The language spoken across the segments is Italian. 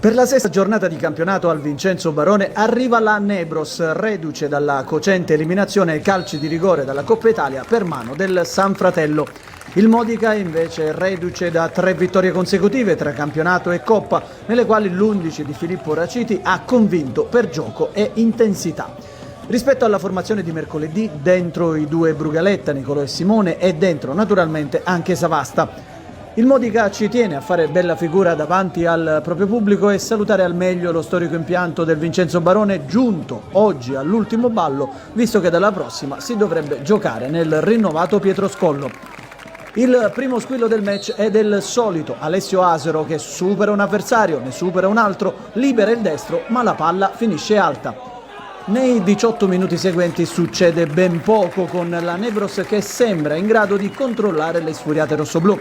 Per la sesta giornata di campionato al Vincenzo Barone arriva la Nebros, reduce dalla cocente eliminazione ai calci di rigore dalla Coppa Italia per mano del San Fratello. Il Modica invece è reduce da 3 vittorie consecutive tra campionato e Coppa, nelle quali l'11 di Filippo Raciti ha convinto per gioco e intensità. Rispetto alla formazione di mercoledì, dentro i 2 Brugaletta, Nicolò e Simone, e dentro naturalmente anche Savasta. Il Modica ci tiene a fare bella figura davanti al proprio pubblico e salutare al meglio lo storico impianto del Vincenzo Barone, giunto oggi all'ultimo ballo, visto che dalla prossima si dovrebbe giocare nel rinnovato Pietro Scollo. Il primo squillo del match è del solito Alessio Asero, che supera un avversario, ne supera un altro, libera il destro, ma la palla finisce alta. Nei 18 minuti seguenti succede ben poco, con la Nebros che sembra in grado di controllare le sfuriate rossoblù.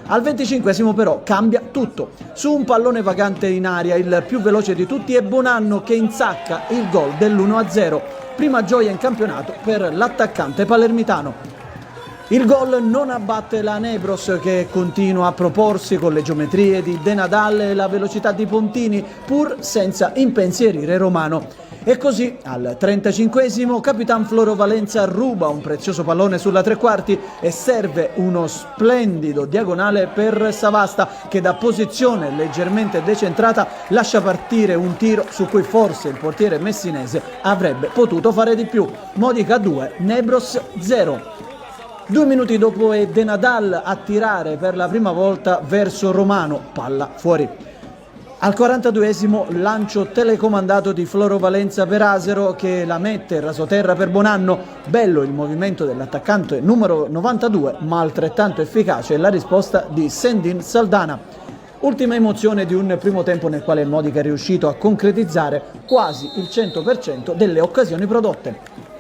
Al 25esimo però cambia tutto. Su un pallone vagante in aria, il più veloce di tutti è Bonanno, che insacca il gol dell'1-0. Prima gioia in campionato per l'attaccante palermitano. Il gol non abbatte la Nebros, che continua a proporsi con le geometrie di De Nadal e la velocità di Pontini, pur senza impensierire Romano. E così, al 35esimo, Capitan Floro Valenza ruba un prezioso pallone sulla tre quarti e serve uno splendido diagonale per Savasta, che da posizione leggermente decentrata lascia partire un tiro su cui forse il portiere messinese avrebbe potuto fare di più. Modica 2, Nebros 0. 2 minuti dopo è De Nadal a tirare per la prima volta verso Romano, palla fuori. Al 42esimo lancio telecomandato di Floro Valenza per Asero, che la mette rasoterra per Bonanno. Bello il movimento dell'attaccante numero 92, ma altrettanto efficace la risposta di Sendin Saldana. Ultima emozione di un primo tempo nel quale il Modica è riuscito a concretizzare quasi il 100% delle occasioni prodotte.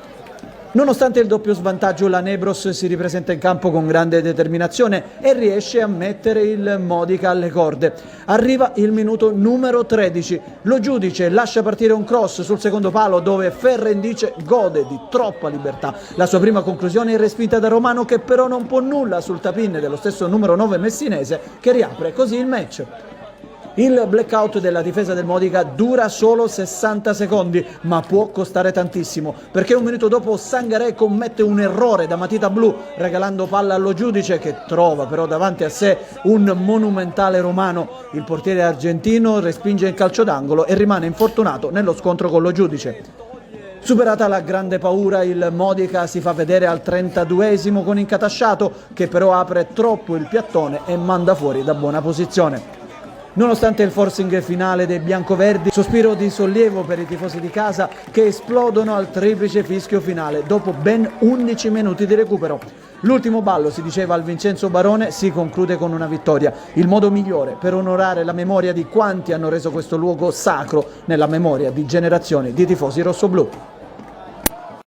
Nonostante il doppio svantaggio, la Nebros si ripresenta in campo con grande determinazione e riesce a mettere il Modica alle corde. Arriva il minuto numero 13. Lo giudice lascia partire un cross sul secondo palo, dove Ferrendice gode di troppa libertà. La sua prima conclusione è respinta da Romano, che però non può nulla sul tap-in dello stesso numero 9 messinese, che riapre così il match. Il blackout della difesa del Modica dura solo 60 secondi, ma può costare tantissimo, perché un minuto dopo Sangaré commette un errore da matita blu, regalando palla allo giudice, che trova però davanti a sé un monumentale Romano. Il portiere argentino respinge in calcio d'angolo e rimane infortunato nello scontro con lo giudice. Superata la grande paura, il Modica si fa vedere al 32esimo con Incatasciato, che però apre troppo il piattone e manda fuori da buona posizione. Nonostante il forcing finale dei biancoverdi, sospiro di sollievo per i tifosi di casa, che esplodono al triplice fischio finale dopo ben 11 minuti di recupero. L'ultimo ballo, si diceva al Vincenzo Barone, si conclude con una vittoria, il modo migliore per onorare la memoria di quanti hanno reso questo luogo sacro nella memoria di generazioni di tifosi rossoblù.